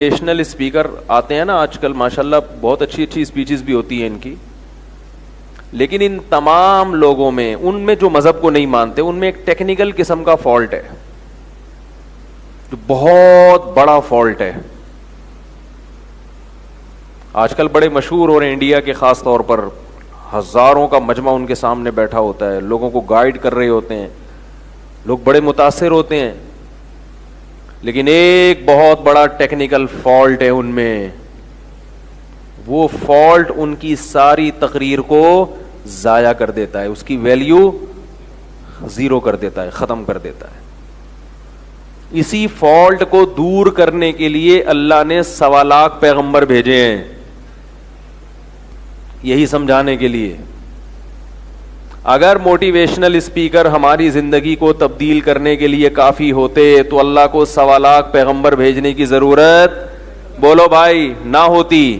Motivational speaker آتے ہیں نا آج کل، ماشاءاللہ بہت اچھی اچھی اسپیچز بھی ہوتی ہیں ان کی، لیکن ان تمام لوگوں میں، ان میں جو مذہب کو نہیں مانتے، ان میں ایک ٹیکنیکل قسم کا فالٹ ہے جو بہت بڑا فالٹ ہے. آج کل بڑے مشہور ہو رہے ہیں انڈیا کے، خاص طور پر ہزاروں کا مجمع ان کے سامنے بیٹھا ہوتا ہے، لوگوں کو گائیڈ کر رہے ہوتے ہیں، لوگ بڑے متاثر ہوتے ہیں، لیکن ایک بہت بڑا ٹیکنیکل فالٹ ہے ان میں. وہ فالٹ ان کی ساری تقریر کو ضائع کر دیتا ہے، اس کی ویلیو زیرو کر دیتا ہے، ختم کر دیتا ہے. اسی فالٹ کو دور کرنے کے لیے اللہ نے 1.25 لاکھ پیغمبر بھیجے ہیں، یہی سمجھانے کے لیے. اگر موٹیویشنل اسپیکر ہماری زندگی کو تبدیل کرنے کے لیے کافی ہوتے تو اللہ کو 1.25 لاکھ پیغمبر بھیجنے کی ضرورت، بولو بھائی، نہ ہوتی.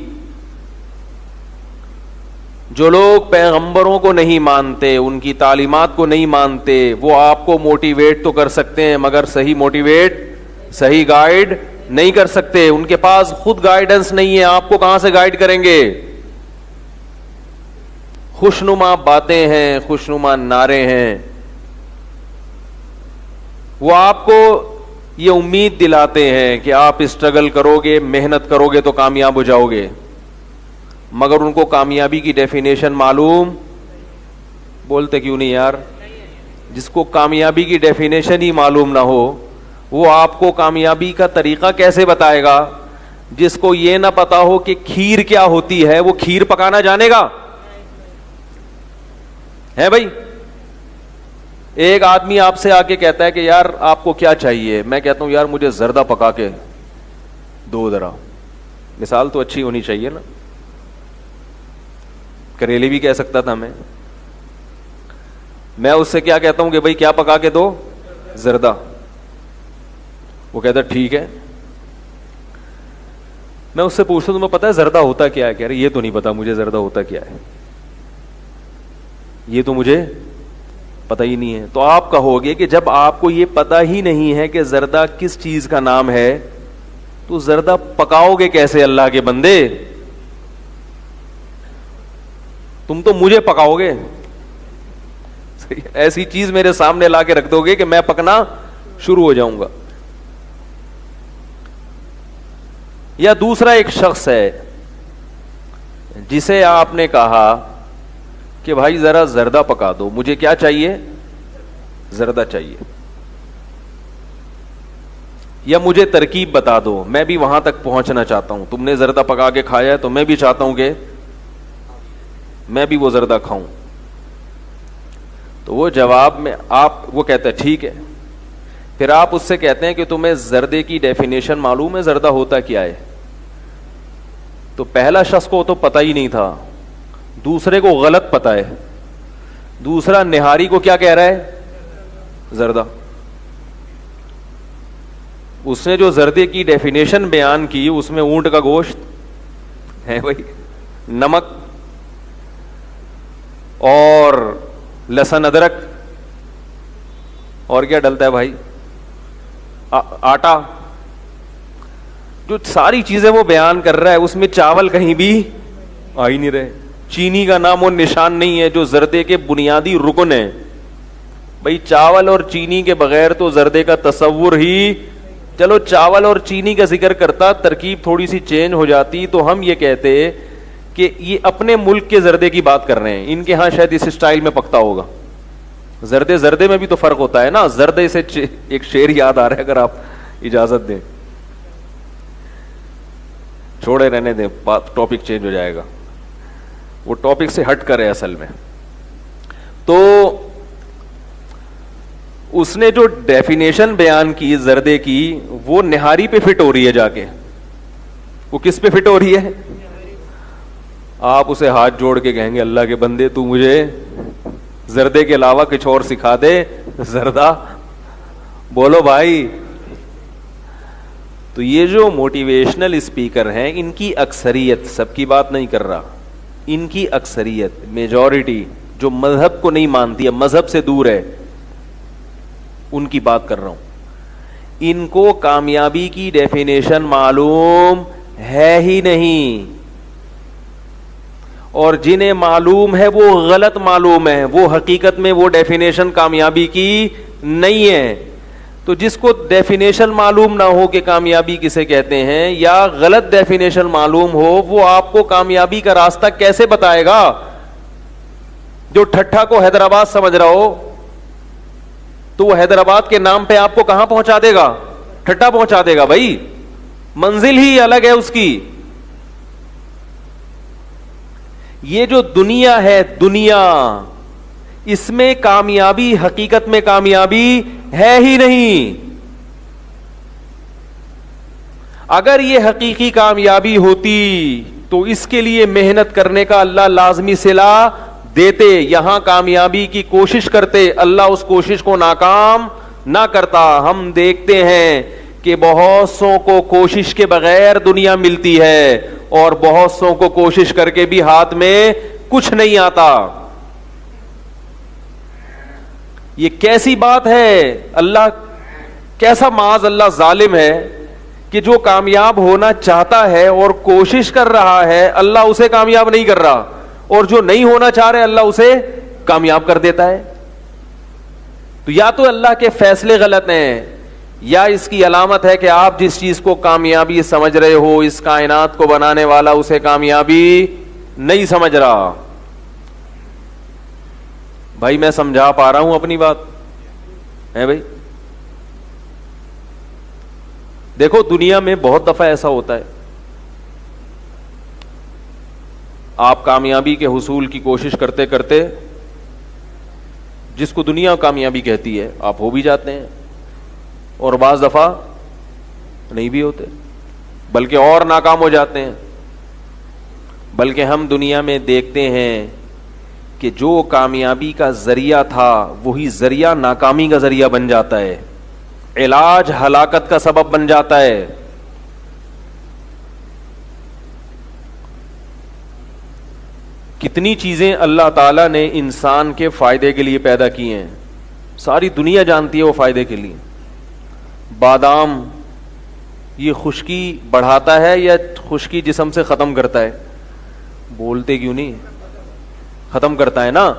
جو لوگ پیغمبروں کو نہیں مانتے، ان کی تعلیمات کو نہیں مانتے، وہ آپ کو موٹیویٹ تو کر سکتے ہیں مگر صحیح موٹیویٹ، صحیح گائیڈ نہیں کر سکتے. ان کے پاس خود گائیڈنس نہیں ہے، آپ کو کہاں سے گائیڈ کریں گے؟ خوشنما باتیں ہیں، خوشنما نعرے ہیں، وہ آپ کو یہ امید دلاتے ہیں کہ آپ اسٹرگل کرو گے، محنت کرو گے تو کامیاب ہو جاؤ گے، مگر ان کو کامیابی کی ڈیفینیشن معلوم. بولتے کیوں نہیں یار؟ جس کو کامیابی کی ڈیفینیشن ہی معلوم نہ ہو، وہ آپ کو کامیابی کا طریقہ کیسے بتائے گا؟ جس کو یہ نہ پتا ہو کہ کھیر کیا ہوتی ہے، وہ کھیر پکانا جانے گا؟ ہے بھائی. ایک آدمی آپ سے آ کے کہتا ہے کہ یار آپ کو کیا چاہیے، میں کہتا ہوں یار مجھے زردہ پکا کے دو ذرا. مثال تو اچھی ہونی چاہیے نا، کریلی بھی کہہ سکتا تھا میں اس سے کیا کہتا ہوں کہ بھائی کیا پکا کے دو؟ زردہ. وہ کہتا ٹھیک ہے. میں اس سے پوچھتا ہوں تمہیں پتا ہے زردہ ہوتا کیا ہے؟ کہہ رہے یہ تو نہیں پتا مجھے زردہ ہوتا کیا ہے، یہ تو مجھے پتہ ہی نہیں ہے. تو آپ کہو گے کہ جب آپ کو یہ پتہ ہی نہیں ہے کہ زردہ کس چیز کا نام ہے تو زردہ پکاؤ گے کیسے اللہ کے بندے؟ تم تو مجھے پکاؤ گے، ایسی چیز میرے سامنے لا کے رکھ دو گے کہ میں پکنا شروع ہو جاؤں گا. یا دوسرا ایک شخص ہے جسے آپ نے کہا کہ بھائی ذرا زردہ پکا دو. مجھے کیا چاہیے؟ زردہ چاہیے. یا مجھے ترکیب بتا دو، میں بھی وہاں تک پہنچنا چاہتا ہوں. تم نے زردہ پکا کے کھایا ہے تو میں بھی چاہتا ہوں کہ میں بھی وہ زردہ کھاؤں. تو وہ جواب میں وہ کہتا ہے ٹھیک ہے. پھر آپ اس سے کہتے ہیں کہ تمہیں زردے کی ڈیفینیشن معلوم ہے، زردہ ہوتا کیا ہے؟ تو پہلا شخص کو تو پتہ ہی نہیں تھا، دوسرے کو غلط پتہ ہے. دوسرا نہاری کو کیا کہہ رہا ہے؟ زردہ. اس نے جو زردے کی ڈیفینیشن بیان کی اس میں اونٹ کا گوشت ہے بھائی، نمک اور لہسن ادرک، اور کیا ڈلتا ہے بھائی؟ آٹا. جو ساری چیزیں وہ بیان کر رہا ہے اس میں چاول کہیں بھی آ ہی نہیں رہے، چینی کا نام و نشان نہیں ہے جو زردے کے بنیادی رکن ہے. بھائی چاول اور چینی کے بغیر تو زردے کا تصور ہی، چلو چاول اور چینی کا ذکر کرتا، ترکیب تھوڑی سی چینج ہو جاتی تو ہم یہ کہتے کہ یہ اپنے ملک کے زردے کی بات کر رہے ہیں، ان کے ہاں شاید اس سٹائل میں پکتا ہوگا. زردے میں بھی تو فرق ہوتا ہے نا. زردے سے ایک شعر یاد آ رہا ہے اگر آپ اجازت دیں. چھوڑے رہنے دیں، ٹاپک چینج ہو جائے گا. وہ ٹاپک سے ہٹ کر ہے اصل میں. تو اس نے جو ڈیفینیشن بیان کی زردے کی، وہ نہاری پہ فٹ ہو رہی ہے جا کے. وہ کس پہ فٹ ہو رہی ہے؟ آپ اسے ہاتھ جوڑ کے کہیں گے اللہ کے بندے تو مجھے زردے کے علاوہ کچھ اور سکھا دے. زردہ بولو بھائی. تو یہ جو موٹیویشنل اسپیکر ہیں ان کی اکثریت، سب کی بات نہیں کر رہا، ان کی اکثریت، میجورٹی جو مذہب کو نہیں مانتی ہے، مذہب سے دور ہے، ان کی بات کر رہا ہوں. ان کو کامیابی کی ڈیفینیشن معلوم ہے ہی نہیں, اور جنہیں معلوم ہے وہ غلط معلوم ہے, وہ حقیقت میں وہ ڈیفینیشن کامیابی کی نہیں ہے. تو جس کو ڈیفینیشن معلوم نہ ہو کہ کامیابی کسے کہتے ہیں, یا غلط ڈیفینیشن معلوم ہو, وہ آپ کو کامیابی کا راستہ کیسے بتائے گا؟ جو ٹھٹھا کو حیدرآباد سمجھ رہا ہو تو وہ حیدرآباد کے نام پہ آپ کو کہاں پہنچا دے گا؟ ٹھٹھا پہنچا دے گا بھائی, منزل ہی الگ ہے اس کی. یہ جو دنیا ہے, دنیا, اس میں کامیابی حقیقت میں کامیابی ہے ہی نہیں. اگر یہ حقیقی کامیابی ہوتی تو اس کے لیے محنت کرنے کا اللہ لازمی صلہ دیتے. یہاں کامیابی کی کوشش کرتے, اللہ اس کوشش کو ناکام نہ کرتا. ہم دیکھتے ہیں کہ بہت سوں کو کوشش کے بغیر دنیا ملتی ہے, اور بہت سوں کو کوشش کر کے بھی ہاتھ میں کچھ نہیں آتا. یہ کیسی بات ہے؟ اللہ کیسا معاذ اللہ ظالم ہے کہ جو کامیاب ہونا چاہتا ہے اور کوشش کر رہا ہے, اللہ اسے کامیاب نہیں کر رہا, اور جو نہیں ہونا چاہ رہے اللہ اسے کامیاب کر دیتا ہے. تو یا تو اللہ کے فیصلے غلط ہیں, یا اس کی علامت ہے کہ آپ جس چیز کو کامیابی سمجھ رہے ہو, اس کائنات کو بنانے والا اسے کامیابی نہیں سمجھ رہا. بھائی میں سمجھا پا رہا ہوں اپنی بات ہے بھائی؟ دیکھو دنیا میں بہت دفعہ ایسا ہوتا ہے, آپ کامیابی کے حصول کی کوشش کرتے کرتے جس کو دنیا کامیابی کہتی ہے آپ ہو بھی جاتے ہیں, اور بعض دفعہ نہیں بھی ہوتے, بلکہ اور ناکام ہو جاتے ہیں. بلکہ ہم دنیا میں دیکھتے ہیں کہ جو کامیابی کا ذریعہ تھا وہی ذریعہ ناکامی کا ذریعہ بن جاتا ہے, علاج ہلاکت کا سبب بن جاتا ہے. کتنی چیزیں اللہ تعالیٰ نے انسان کے فائدے کے لیے پیدا کی ہیں, ساری دنیا جانتی ہے وہ فائدے کے لیے. بادام یہ خشکی بڑھاتا ہے یا خشکی جسم سے ختم کرتا ہے؟ بولتے کیوں نہیں؟ ختم کرتا ہے نا.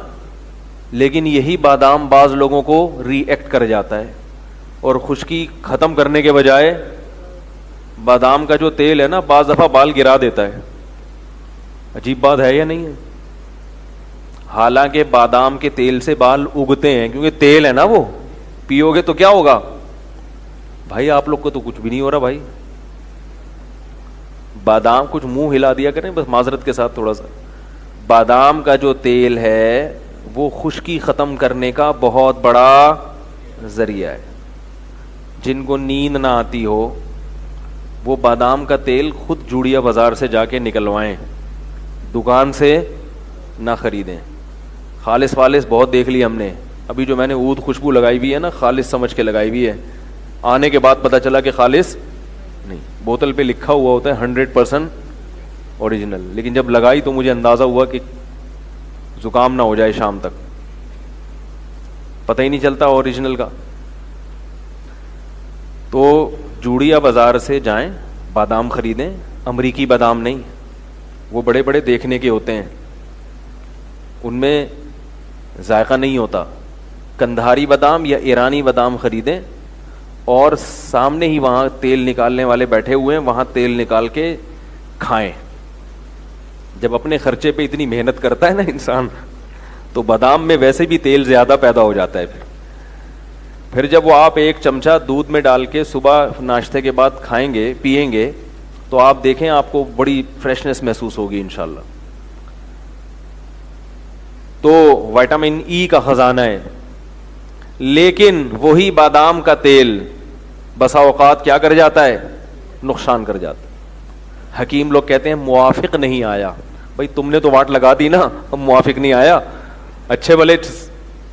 لیکن یہی بادام بعض لوگوں کو ری ایکٹ کر جاتا ہے, اور خشکی ختم کرنے کے بجائے بادام کا جو تیل ہے نا بعض دفعہ بال گرا دیتا ہے. عجیب بات ہے یا نہیں ہے؟ حالانکہ بادام کے تیل سے بال اگتے ہیں, کیونکہ تیل ہے نا, وہ پیو گے تو کیا ہوگا بھائی؟ آپ لوگ کو تو کچھ بھی نہیں ہو رہا بھائی. بادام کچھ منہ ہلا دیا کریں بس معذرت کے ساتھ تھوڑا سا. بادام کا جو تیل ہے وہ خشکی ختم کرنے کا بہت بڑا ذریعہ ہے. جن کو نیند نہ آتی ہو وہ بادام کا تیل خود جوڑیا بازار سے جا کے نکلوائیں, دکان سے نہ خریدیں. خالص والص بہت دیکھ لی ہم نے. ابھی جو میں نے عود خوشبو لگائی ہوئی ہے نا, خالص سمجھ کے لگائی ہوئی ہے, آنے کے بعد پتا چلا کہ خالص نہیں. بوتل پہ لکھا ہوا ہوتا ہے 100% اوریجنل, لیکن جب لگائی تو مجھے اندازہ ہوا کہ زکام نہ ہو جائے شام تک, پتہ ہی نہیں چلتا اوریجنل کا. تو جوڑیا بازار سے جائیں, بادام خریدیں, امریکی بادام نہیں, وہ بڑے بڑے دیکھنے کے ہوتے ہیں, ان میں ذائقہ نہیں ہوتا. کندھاری بادام یا ایرانی بادام خریدیں, اور سامنے ہی وہاں تیل نکالنے والے بیٹھے ہوئے ہیں, وہاں تیل نکال کے کھائیں. جب اپنے خرچے پہ اتنی محنت کرتا ہے نا انسان, تو بادام میں ویسے بھی تیل زیادہ پیدا ہو جاتا ہے. پھر جب وہ آپ ایک چمچہ دودھ میں ڈال کے صبح ناشتے کے بعد کھائیں گے, پیئیں گے, تو آپ دیکھیں آپ کو بڑی فریشنس محسوس ہوگی انشاءاللہ. تو وٹامن ای کا خزانہ ہے. لیکن وہی بادام کا تیل بسا اوقات کیا کر جاتا ہے؟ نقصان کر جاتا ہے. حکیم لوگ کہتے ہیں موافق نہیں آیا. بھائی تم نے تو واٹ لگا دی نا, اب موافق نہیں آیا. اچھے بھلے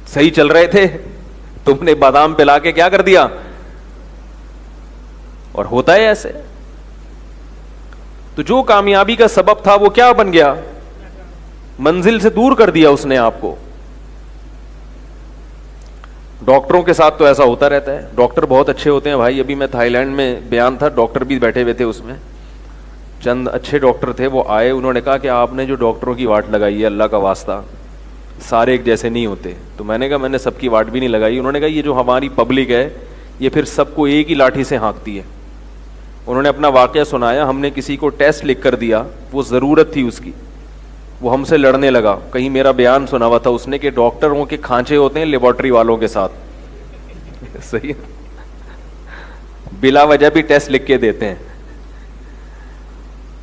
صحیح چل رہے تھے, تم نے بادام پلا کے کیا کر دیا. اور ہوتا ہے ایسے. تو جو کامیابی کا سبب تھا وہ کیا بن گیا؟ منزل سے دور کر دیا اس نے آپ کو. ڈاکٹروں کے ساتھ تو ایسا ہوتا رہتا ہے, ڈاکٹر بہت اچھے ہوتے ہیں بھائی. ابھی میں تھائی لینڈ میں بیان تھا, ڈاکٹر بھی بیٹھے ہوئے تھے اس میں, چند اچھے ڈاکٹر تھے, وہ آئے, انہوں نے کہا کہ آپ نے جو ڈاکٹروں کی واٹ لگائی ہے اللہ کا واسطہ سارے ایک جیسے نہیں ہوتے. تو میں نے کہا میں نے سب کی واٹ بھی نہیں لگائی. انہوں نے کہا یہ جو ہماری پبلک ہے یہ پھر سب کو ایک ہی لاٹھی سے ہانکتی ہے. انہوں نے اپنا واقعہ سنایا, ہم نے کسی کو ٹیسٹ لکھ کر دیا, وہ ضرورت تھی اس کی, وہ ہم سے لڑنے لگا. کہیں میرا بیان سنا ہوا تھا اس نے کہ ڈاکٹروں کے کھانچے ہوتے ہیں لیبارٹری والوں کے ساتھ. صحیح, بلا وجہ بھی ٹیسٹ لکھ کے دیتے ہیں.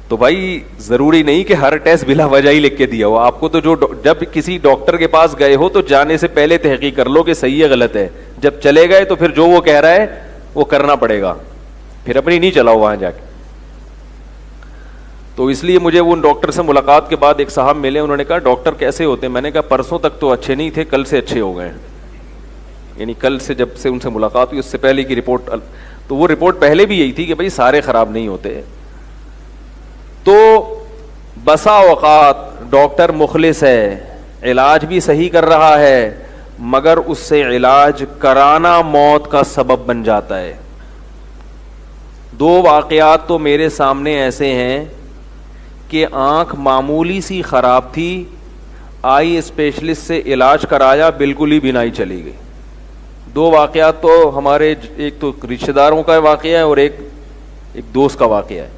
تو بھائی ضروری نہیں کہ ہر ٹیسٹ بلا وجہ ہی لکھ کے دیا ہو آپ کو. تو جو جب کسی ڈاکٹر کے پاس گئے ہو تو جانے سے پہلے تحقیق کر لو کہ صحیح ہے غلط ہے. جب چلے گئے تو پھر جو وہ کہہ رہا ہے وہ کرنا پڑے گا, پھر اپنی نہیں چلاؤ وہاں جا کے. تو اس لیے مجھے وہ ڈاکٹر سے ملاقات کے بعد ایک صاحب ملے, انہوں نے کہا ڈاکٹر کیسے ہوتے ہیں؟ میں نے کہا پرسوں تک تو اچھے نہیں تھے, کل سے اچھے ہو گئے. یعنی کل سے جب سے ان سے ملاقات ہوئی اس سے پہلے کی رپورٹ, تو وہ رپورٹ پہلے بھی یہی تھی کہ بھائی سارے خراب نہیں ہوتے. تو بسا اوقات ڈاکٹر مخلص ہے, علاج بھی صحیح کر رہا ہے, مگر اس سے علاج کرانا موت کا سبب بن جاتا ہے. 2 واقعات تو میرے سامنے ایسے ہیں کہ آنکھ معمولی سی خراب تھی, آئی اسپیشلسٹ سے علاج کرایا, بالکل ہی بینائی چلی گئی. 2 واقعات تو ہمارے, ایک تو رشتہ داروں کا واقعہ ہے اور ایک دوست کا واقعہ ہے.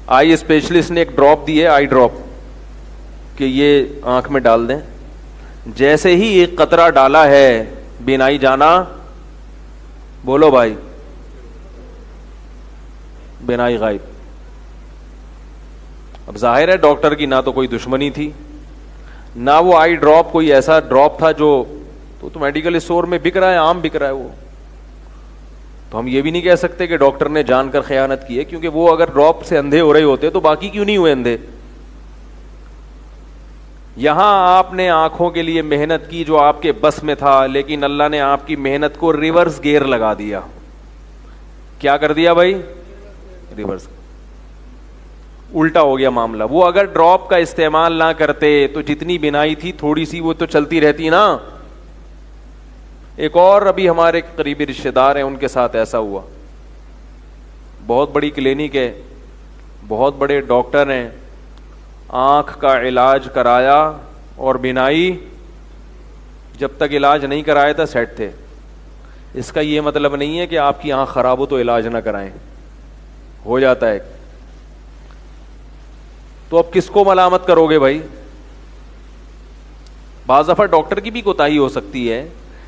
آئی اسپیشلسٹ نے ایک ڈراپ دی ہے, آئی ڈراپ, کہ یہ آنکھ میں ڈال دیں. جیسے ہی ایک قطرہ ڈالا ہے بینائی جانا, بولو بھائی, بینائی غائب. اب ظاہر ہے ڈاکٹر کی نہ تو کوئی دشمنی تھی, نہ وہ آئی ڈراپ کوئی ایسا ڈراپ تھا جو تو میڈیکل اسٹور میں بک رہا ہے, عام بک رہا ہے وہ. تو ہم یہ بھی نہیں کہہ سکتے کہ ڈاکٹر نے جان کر خیانت کی ہے, کیونکہ وہ اگر ڈراپ سے اندھے ہو رہے ہوتے تو باقی کیوں نہیں ہوئے اندھے. یہاں آپ نے آنکھوں کے لیے محنت کی جو آپ کے بس میں تھا, لیکن اللہ نے آپ کی محنت کو ریورس گیئر لگا دیا. کیا کر دیا بھائی؟ ریورس, الٹا ہو گیا معاملہ. وہ اگر ڈراپ کا استعمال نہ کرتے تو جتنی بینائی تھی تھوڑی سی وہ تو چلتی رہتی نا. ایک اور ابھی ہمارے قریبی رشتے دار ہیں, ان کے ساتھ ایسا ہوا. بہت بڑی کلینک ہے, بہت بڑے ڈاکٹر ہیں, آنکھ کا علاج کرایا اور بینائی جب تک علاج نہیں کرایا تھا سیٹ تھے. اس کا یہ مطلب نہیں ہے کہ آپ کی آنکھ خراب ہو تو علاج نہ کرائیں, ہو جاتا ہے. تو اب کس کو ملامت کرو گے بھائی؟ بعض دفعہ ڈاکٹر کی بھی کوتاہی ہو سکتی ہے,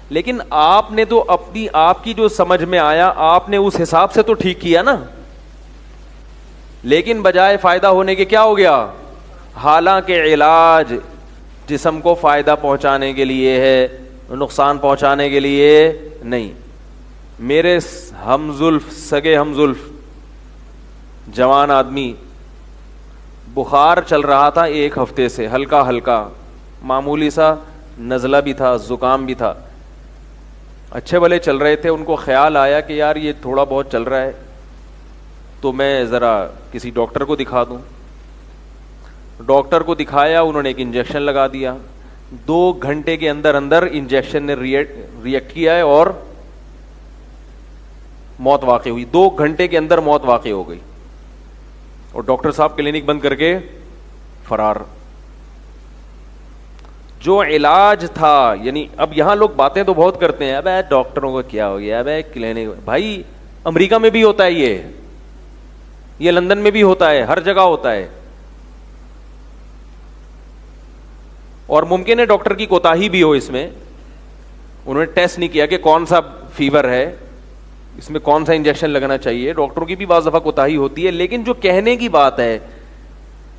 لیکن آپ نے تو اپنی, آپ کی جو سمجھ میں آیا آپ نے اس حساب سے تو ٹھیک کیا نا. لیکن بجائے فائدہ ہونے کے کیا ہو گیا؟ حالانکہ علاج جسم کو فائدہ پہنچانے کے لیے ہے, نقصان پہنچانے کے لیے نہیں. میرے ہمزلف, سگے ہمزلف جوان آدمی, بخار چل رہا تھا 1 ہفتے سے, ہلکا ہلکا معمولی سا نزلہ بھی تھا, زکام بھی تھا, اچھے بھلے چل رہے تھے. ان کو خیال آیا کہ یار یہ تھوڑا بہت چل رہا ہے تو میں ذرا کسی ڈاکٹر کو دکھا دوں. ڈاکٹر کو دکھایا, انہوں نے ایک انجیکشن لگا دیا. 2 گھنٹے کے اندر اندر انجیکشن نے ریئیکٹ کیا ہے اور موت واقع ہوئی. 2 گھنٹے کے اندر موت واقع ہو گئی اور ڈاکٹر صاحب کلینک بند کر کے فرار. جو علاج تھا, یعنی اب یہاں لوگ باتیں تو بہت کرتے ہیں, اب ڈاکٹروں کو کیا ہو گیا, اب کلینک. بھائی امریکہ میں بھی ہوتا ہے یہ لندن میں بھی ہوتا ہے, ہر جگہ ہوتا ہے. اور ممکن ہے ڈاکٹر کی کوتاہی بھی ہو اس میں, انہوں نے ٹیسٹ نہیں کیا کہ کون سا فیور ہے, اس میں کون سا انجیکشن لگنا چاہیے. ڈاکٹروں کی بھی بعض دفعہ کوتاہی ہوتی ہے, لیکن جو کہنے کی بات ہے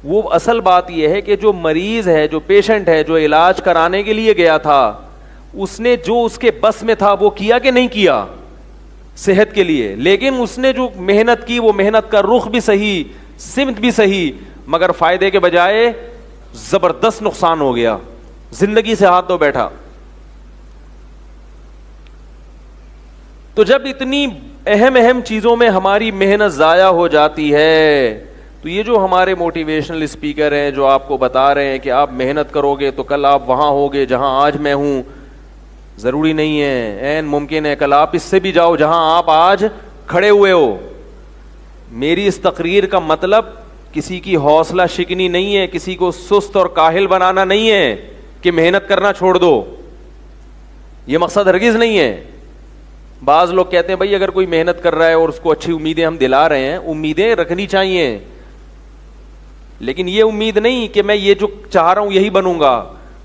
وہ اصل بات یہ ہے کہ جو مریض ہے, جو پیشنٹ ہے, جو علاج کرانے کے لیے گیا تھا, اس نے جو اس کے بس میں تھا وہ کیا کہ نہیں کیا صحت کے لیے. لیکن اس نے جو محنت کی وہ محنت کا رخ بھی صحیح, سمت بھی صحیح, مگر فائدے کے بجائے زبردست نقصان ہو گیا, زندگی سے ہاتھ دھو بیٹھا. تو جب اتنی اہم چیزوں میں ہماری محنت ضائع ہو جاتی ہے تو یہ جو ہمارے موٹیویشنل اسپیکر ہیں جو آپ کو بتا رہے ہیں کہ آپ محنت کرو گے تو کل آپ وہاں ہوگے جہاں آج میں ہوں، ضروری نہیں ہے، عین ممکن ہے کل آپ اس سے بھی جاؤ جہاں آپ آج کھڑے ہوئے ہو. میری اس تقریر کا مطلب کسی کی حوصلہ شکنی نہیں ہے، کسی کو سست اور کاہل بنانا نہیں ہے کہ محنت کرنا چھوڑ دو، یہ مقصد ہرگز نہیں ہے. بعض لوگ کہتے ہیں بھائی اگر کوئی محنت کر رہا ہے اور اس کو اچھی امیدیں ہم دلا رہے ہیں، امیدیں رکھنی چاہیے، لیکن یہ امید نہیں کہ میں یہ جو چاہ رہا ہوں یہی بنوں گا.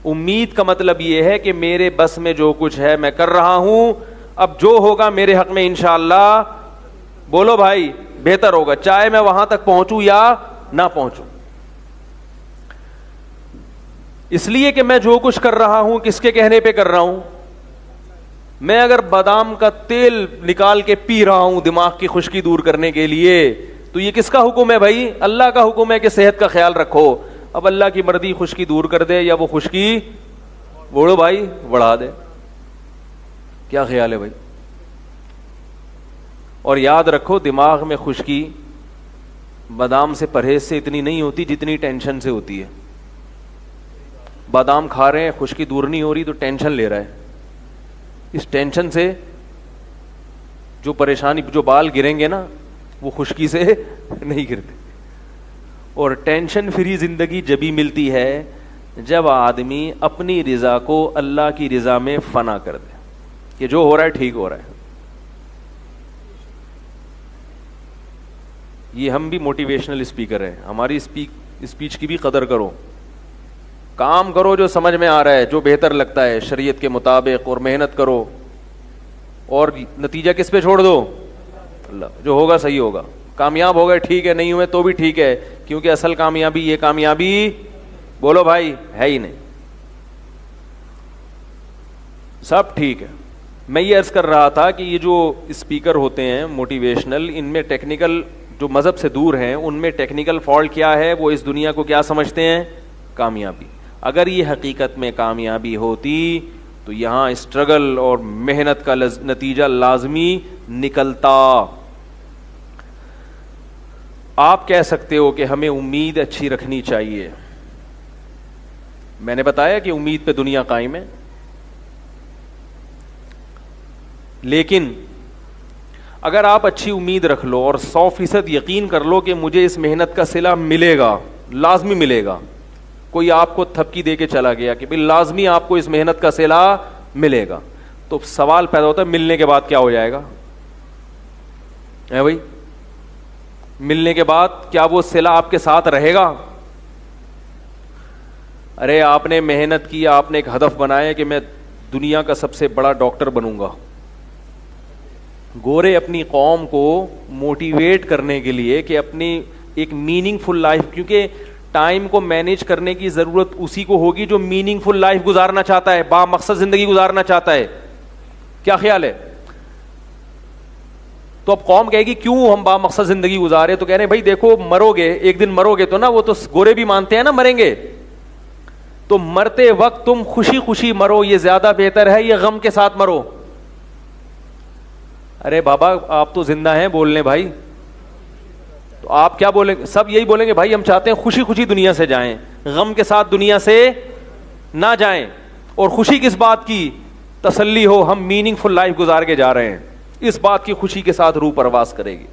امید کا مطلب یہ ہے کہ میرے بس میں جو کچھ ہے میں کر رہا ہوں، اب جو ہوگا میرے حق میں انشاءاللہ، بولو بھائی، بہتر ہوگا، چاہے میں وہاں تک پہنچوں یا نہ پہنچوں. اس لیے کہ میں جو کچھ کر رہا ہوں کس کے کہنے پہ کر رہا ہوں. میں اگر بادام کا تیل نکال کے پی رہا ہوں دماغ کی خشکی دور کرنے کے لیے تو یہ کس کا حکم ہے بھائی؟ اللہ کا حکم ہے کہ صحت کا خیال رکھو. اب اللہ کی مرضی خشکی دور کر دے یا وہ خشکی بوڑھو بھائی بڑھا دے، کیا خیال ہے بھائی؟ اور یاد رکھو دماغ میں خشکی بادام سے پرہیز سے اتنی نہیں ہوتی جتنی ٹینشن سے ہوتی ہے. بادام کھا رہے ہیں خشکی دور نہیں ہو رہی تو ٹینشن لے رہا ہے، اس ٹینشن سے جو پریشانی، جو بال گریں گے نا وہ خشکی سے نہیں گرتے. اور ٹینشن فری زندگی جبھی ملتی ہے جب آدمی اپنی رضا کو اللہ کی رضا میں فنا کر دے کہ جو ہو رہا ہے ٹھیک ہو رہا ہے. یہ ہم بھی موٹیویشنل اسپیکر ہیں، ہماری اسپیچ کی بھی قدر کرو، کام کرو جو سمجھ میں آ رہا ہے، جو بہتر لگتا ہے شریعت کے مطابق، اور محنت کرو، اور نتیجہ کس پہ چھوڑ دو؟ اللہ. جو ہوگا صحیح ہوگا، کامیاب ہو گئے ٹھیک ہے، نہیں ہوئے تو بھی ٹھیک ہے، کیونکہ اصل کامیابی یہ کامیابی بولو بھائی ہے ہی نہیں. سب ٹھیک ہے. میں یہ عرض کر رہا تھا کہ یہ جو اسپیکر ہوتے ہیں موٹیویشنل، ان میں ٹیکنیکل، جو مذہب سے دور ہیں ان میں ٹیکنیکل فالٹ کیا ہے؟ وہ اس دنیا کو کیا سمجھتے ہیں؟ کامیابی. اگر یہ حقیقت میں کامیابی ہوتی تو یہاں اسٹرگل اور محنت کا نتیجہ لازمی نکلتا. آپ کہہ سکتے ہو کہ ہمیں امید اچھی رکھنی چاہیے، میں نے بتایا کہ امید پہ دنیا قائم ہے، لیکن اگر آپ اچھی امید رکھ لو اور 100% یقین کر لو کہ مجھے اس محنت کا صلہ ملے گا، لازمی ملے گا، کوئی آپ کو تھپکی دے کے چلا گیا کہ بھئی لازمی آپ کو اس محنت کا صلہ ملے گا، تو سوال پیدا ہوتا ہے ملنے کے بعد کیا ہو جائے گا؟ بھائی ملنے کے بعد کیا وہ صلہ آپ کے ساتھ رہے گا؟ ارے آپ نے محنت کی، آپ نے ایک ہدف بنایا کہ میں دنیا کا سب سے بڑا ڈاکٹر بنوں گا. گورے اپنی قوم کو موٹیویٹ کرنے کے لیے کہ اپنی ایک میننگ فل لائف، کیونکہ ٹائم کو مینیج کرنے کی ضرورت اسی کو ہوگی جو میننگ فل لائف گزارنا چاہتا ہے، با مقصد زندگی گزارنا چاہتا ہے. کیا خیال ہے؟ تو اب قوم کہے گی کیوں ہم با مقصد زندگی گزارے؟ تو کہہ رہے ہیں بھائی دیکھو مرو گے ایک دن، مرو گے تو نا، وہ تو گورے بھی مانتے ہیں نا مریں گے، تو مرتے وقت تم خوشی خوشی مرو یہ زیادہ بہتر ہے یہ غم کے ساتھ مرو. ارے بابا آپ تو زندہ ہیں، بولنے بھائی، تو آپ کیا بولیں گے؟ سب یہی بولیں گے بھائی ہم چاہتے ہیں خوشی خوشی دنیا سے جائیں، غم کے ساتھ دنیا سے نہ جائیں. اور خوشی کس بات کی؟ تسلی ہو ہم میننگ فل لائف گزار کے جا رہے ہیں، اس بات کی خوشی کے ساتھ روح پرواز کرے گی.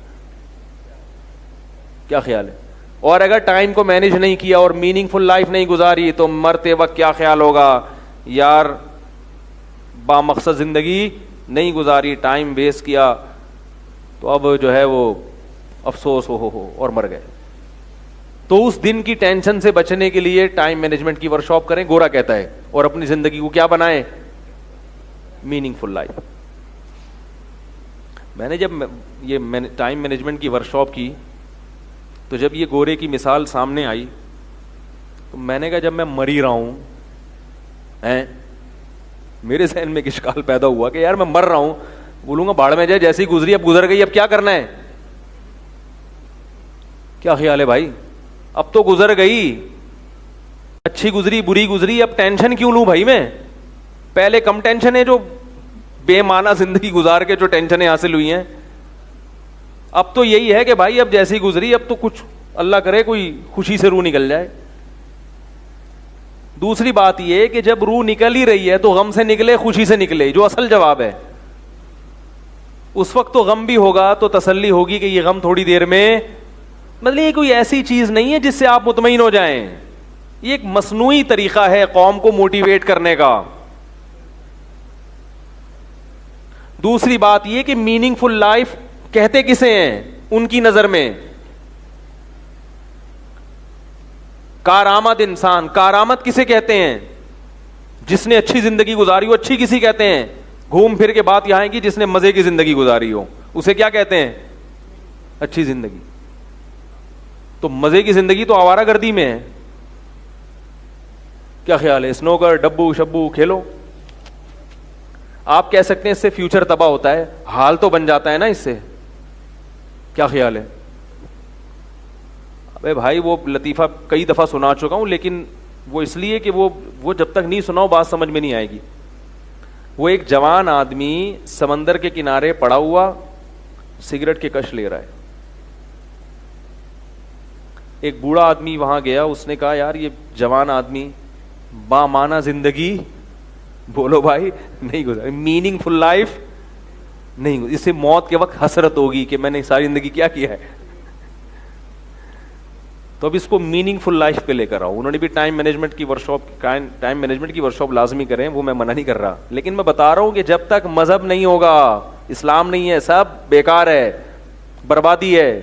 کیا خیال ہے؟ اور اگر ٹائم کو مینیج نہیں کیا اور میننگ فل لائف نہیں گزاری تو مرتے وقت کیا خیال ہوگا؟ یار با مقصد زندگی نہیں گزاری، ٹائم ویسٹ کیا، تو اب جو ہے وہ افسوس ہو اور مر گئے. تو اس دن کی ٹینشن سے بچنے کے لیے ٹائم مینجمنٹ کی ورکشاپ کریں، گورا کہتا ہے، اور اپنی زندگی کو کیا بنائیں؟ Meaningful life. میں نے جب یہ ٹائم مینجمنٹ کی ورکشاپ کی تو جب یہ گورے کی مثال سامنے آئی تو میں نے کہا جب میں مر ہی رہا ہوں، میرے ذہن میں ایک اشکال پیدا ہوا کہ یار میں مر رہا ہوں، بولوں گا باڑ میں جائے، جیسی گزری اب گزر گئی، اب کیا کرنا ہے؟ کیا خیال ہے بھائی؟ اب تو گزر گئی، اچھی گزری بری گزری، اب ٹینشن کیوں لوں بھائی میں؟ پہلے کم ٹینشن ہے جو بے معنی زندگی گزار کے جو ٹینشنیں حاصل ہوئی ہیں. اب تو یہی ہے کہ بھائی اب جیسی گزری اب تو کچھ اللہ کرے کوئی خوشی سے روح نکل جائے. دوسری بات یہ کہ جب روح نکل ہی رہی ہے تو غم سے نکلے خوشی سے نکلے, جو اصل جواب ہے. اس وقت تو غم بھی ہوگا تو تسلی ہوگی کہ یہ غم تھوڑی دیر میں, مطلب یہ کوئی ایسی چیز نہیں ہے جس سے آپ مطمئن ہو جائیں. یہ ایک مصنوعی طریقہ ہے قوم کو موٹیویٹ کرنے کا. دوسری بات یہ کہ میننگ فل لائف کہتے کسے ہیں ان کی نظر میں؟ کارآمد انسان. کارآمد کسے کہتے ہیں؟ جس نے اچھی زندگی گزاری ہو. اچھی کسی کہتے ہیں؟ گھوم پھر کے بات یہاں ہے کہ جس نے مزے کی زندگی گزاری ہو اسے کیا کہتے ہیں؟ اچھی زندگی. تو مزے کی زندگی تو آوارہ گردی میں ہے. کیا خیال ہے؟ اسنوکر, ڈبو شبو کھیلو. آپ کہہ سکتے ہیں اس سے فیوچر تباہ ہوتا ہے, حال تو بن جاتا ہے نا اس سے. کیا خیال ہے؟ ابے بھائی وہ لطیفہ کئی دفعہ سنا چکا ہوں, لیکن وہ اس لیے کہ وہ جب تک نہیں سناؤ بات سمجھ میں نہیں آئے گی. وہ ایک جوان آدمی سمندر کے کنارے پڑا ہوا سگریٹ کے کش لے رہا ہے. ایک بوڑھا آدمی وہاں گیا, اس نے کہا یار یہ جوان آدمی بامعنی زندگی, بولو بھائی, نہیں گزاری, میننگ فل لائف نہیں, اس سے موت کے وقت حسرت ہوگی کہ میں نے ساری زندگی کیا کیا ہے. تو اب اس کو میننگ فل لائف پہ لے کر آؤ. انہوں نے بھی ٹائم مینجمنٹ کی ورکشاپ لازمی کریں, وہ میں منع نہیں کر رہا, لیکن میں بتا رہا ہوں کہ جب تک مذہب نہیں ہوگا, اسلام نہیں ہے, سب بیکار ہے, بربادی ہے,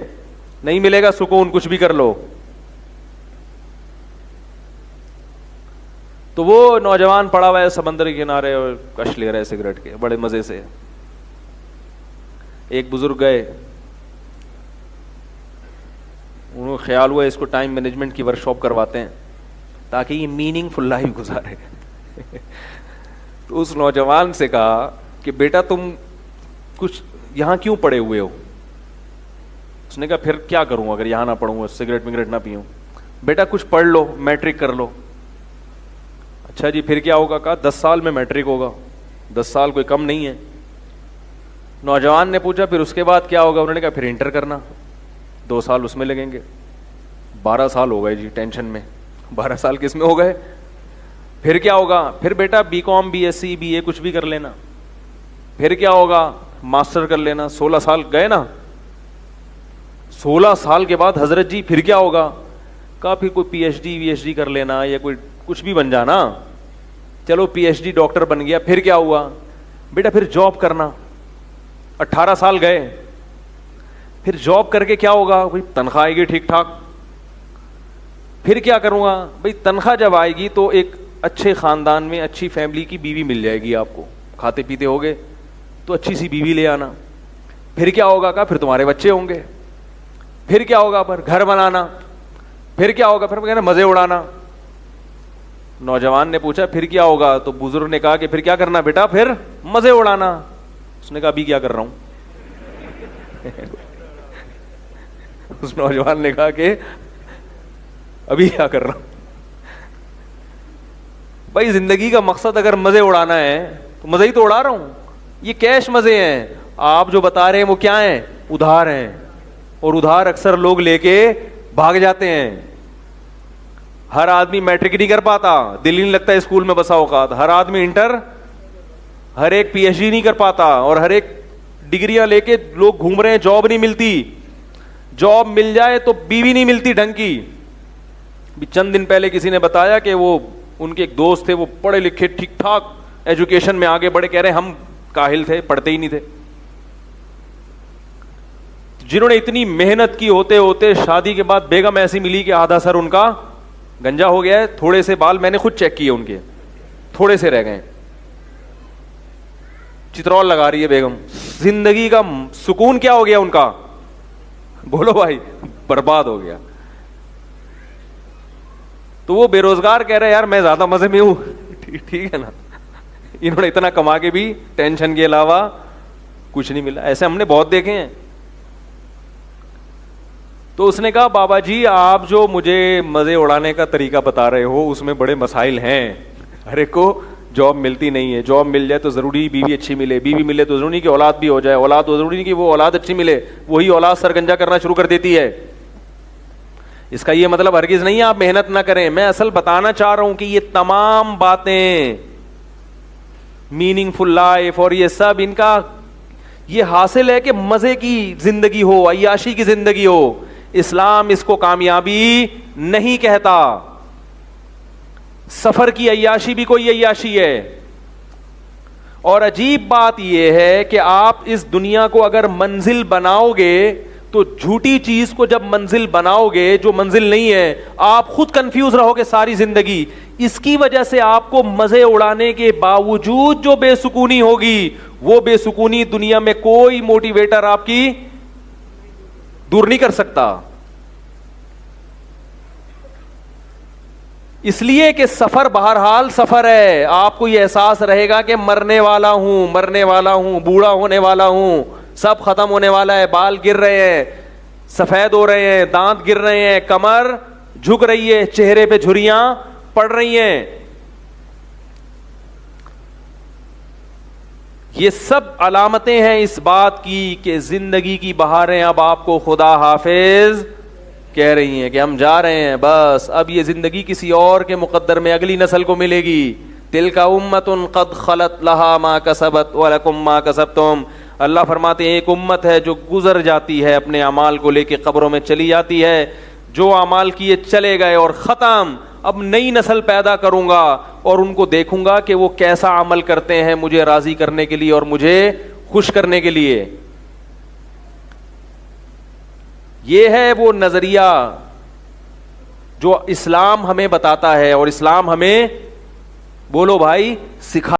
نہیں ملے گا سکون, کچھ بھی کر لو. تو وہ نوجوان پڑا ہوا ہے سمندر کے کنارے اور کش لے رہا ہے سگریٹ کے بڑے مزے سے. ایک بزرگ گئے, انہوں نے خیال ہوا اس کو ٹائم مینجمنٹ کی ورکشاپ کرواتے ہیں تاکہ یہ میننگ فل لائف گزارے. تو اس نوجوان سے کہا کہ بیٹا تم کچھ یہاں کیوں پڑے ہوئے ہو؟ اس نے کہا پھر کیا کروں اگر یہاں نہ پڑھوں, سگریٹ وگریٹ نہ پیوں. بیٹا کچھ پڑھ لو, میٹرک کر لو. اچھا جی پھر کیا ہوگا؟ کہا 10 سال میں میٹرک ہوگا. 10 سال کوئی کم نہیں ہے. نوجوان نے پوچھا پھر اس کے بعد کیا ہوگا؟ انہوں نے کہا پھر انٹر کرنا, 2 سال اس میں لگیں گے. 12 سال ہو گئے جی ٹینشن میں. 12 سال کس میں ہو گئے؟ پھر کیا ہوگا؟ پھر بیٹا B com, B S C, B A کچھ بھی کر لینا. پھر کیا ہوگا؟ ماسٹر کر لینا. 16 سال گئے نا. 16 سال کے بعد حضرت جی پھر کیا ہوگا؟ کہا پھر کوئی P H D V H D کر لینا یا کوئی کچھ بھی بن جانا. چلو پی ایچ ڈی ڈاکٹر بن گیا. پھر کیا ہوا؟ بیٹا پھر جاب کرنا. 18 سال گئے. پھر جاب کر کے کیا ہوگا؟ بھائی تنخواہ آئے گی ٹھیک ٹھاک. پھر کیا کروں گا؟ بھائی تنخواہ جب آئے گی تو ایک اچھے خاندان میں اچھی فیملی کی بیوی مل جائے گی آپ کو, کھاتے پیتے ہوگے تو اچھی سی بیوی لے آنا. پھر کیا ہوگا؟ کہا پھر تمہارے بچے ہوں گے. پھر کیا ہوگا؟ پر گھر بنانا. پھر کیا ہوگا؟ پھر کہنا مزے اڑانا. نوجوان نے پوچھا پھر کیا ہوگا؟ تو بزرگ نے کہا کہ پھر کیا کرنا بیٹا؟ پھر مزے اڑانا. اس نے کہا ابھی کیا کر رہا ہوں؟ اس نوجوان نے کہا کہ ابھی کیا کر رہا ہوں. بھائی زندگی کا مقصد اگر مزے اڑانا ہے تو مزے ہی تو اڑا رہا ہوں. یہ کیش مزے ہیں. آپ جو بتا رہے ہیں وہ کیا ہیں؟ ادھار ہیں. اور ادھار اکثر لوگ لے کے بھاگ جاتے ہیں. ہر آدمی میٹرک نہیں کر پاتا, دل ہی نہیں لگتا اسکول میں بسا اوقات. ہر آدمی انٹر, ہر ایک پی ایچ ڈی نہیں کر پاتا. اور ہر ایک ڈگریاں لے کے لوگ گھوم رہے ہیں, جاب نہیں ملتی. جاب مل جائے تو بیوی نہیں ملتی ڈھنگ کی. چند دن پہلے کسی نے بتایا کہ وہ ان کے ایک دوست تھے, وہ پڑھے لکھے ٹھیک ٹھاک ایجوکیشن میں آگے بڑھے, کہہ رہے ہم کاہل تھے, پڑھتے ہی نہیں تھے. جنہوں نے اتنی محنت کی ہوتے ہوتے شادی کے بعد بیگم ایسی ملی کہ آدھا سر ان کا گنجا ہو گیا ہے. تھوڑے سے بال میں نے خود چیک کیے ان کے, تھوڑے سے رہ گئے. چترول لگا رہی ہے بیگم. زندگی کا سکون کیا ہو گیا ان کا؟ بولو بھائی, برباد ہو گیا. تو وہ بے روزگار کہہ رہے یار میں زیادہ مزے میں ہوں. ٹھیک ہے نا, انہوں نے اتنا کما کے بھی ٹینشن کے علاوہ کچھ نہیں ملا. ایسے ہم نے بہت دیکھے ہیں. تو اس نے کہا بابا جی آپ جو مجھے مزے اڑانے کا طریقہ بتا رہے ہو اس میں بڑے مسائل ہیں. ہر ایک کو جاب ملتی نہیں ہے. جاب مل جائے تو ضروری بیوی اچھی ملے, بیوی ملے تو ضروری کہ اولاد بھی ہو جائے, اولاد تو ضروری کہ وہ اولاد اچھی ملے, وہی اولاد سرگنجا کرنا شروع کر دیتی ہے. اس کا یہ مطلب ہرگز نہیں آپ محنت نہ کریں. میں اصل بتانا چاہ رہا ہوں کہ یہ تمام باتیں میننگ فل لائف اور یہ سب ان کا یہ حاصل ہے کہ مزے کی زندگی ہو, عیاشی کی زندگی ہو. اسلام اس کو کامیابی نہیں کہتا. سفر کی عیاشی بھی کوئی عیاشی ہے. اور عجیب بات یہ ہے کہ آپ اس دنیا کو اگر منزل بناؤ گے تو جھوٹی چیز کو جب منزل بناؤ گے جو منزل نہیں ہے, آپ خود کنفیوز رہو گے ساری زندگی. اس کی وجہ سے آپ کو مزے اڑانے کے باوجود جو بے سکونی ہوگی, وہ بے سکونی دنیا میں کوئی موٹیویٹر آپ کی دور نہیں کر سکتا. اس لیے کہ سفر بہرحال سفر ہے. آپ کو یہ احساس رہے گا کہ مرنے والا ہوں, بوڑھا ہونے والا ہوں, سب ختم ہونے والا ہے, بال گر رہے ہیں, سفید ہو رہے ہیں, دانت گر رہے ہیں, کمر جھک رہی ہے, چہرے پہ جھریاں پڑ رہی ہیں. یہ سب علامتیں ہیں اس بات کی کہ زندگی کی بہاریں اب آپ کو خدا حافظ کہہ رہی ہیں کہ ہم جا رہے ہیں, بس اب یہ زندگی کسی اور کے مقدر میں اگلی نسل کو ملے گی. تلک امۃ قد خلت لها ما کسبت ولکم ما کسبتم. اللہ فرماتے ہیں ایک امت ہے جو گزر جاتی ہے, اپنے اعمال کو لے کے قبروں میں چلی جاتی ہے. جو اعمال کیے چلے گئے اور ختم. اب نئی نسل پیدا کروں گا اور ان کو دیکھوں گا کہ وہ کیسا عمل کرتے ہیں مجھے راضی کرنے کے لیے اور مجھے خوش کرنے کے لیے. یہ ہے وہ نظریہ جو اسلام ہمیں بتاتا ہے, اور اسلام ہمیں بولو بھائی سکھا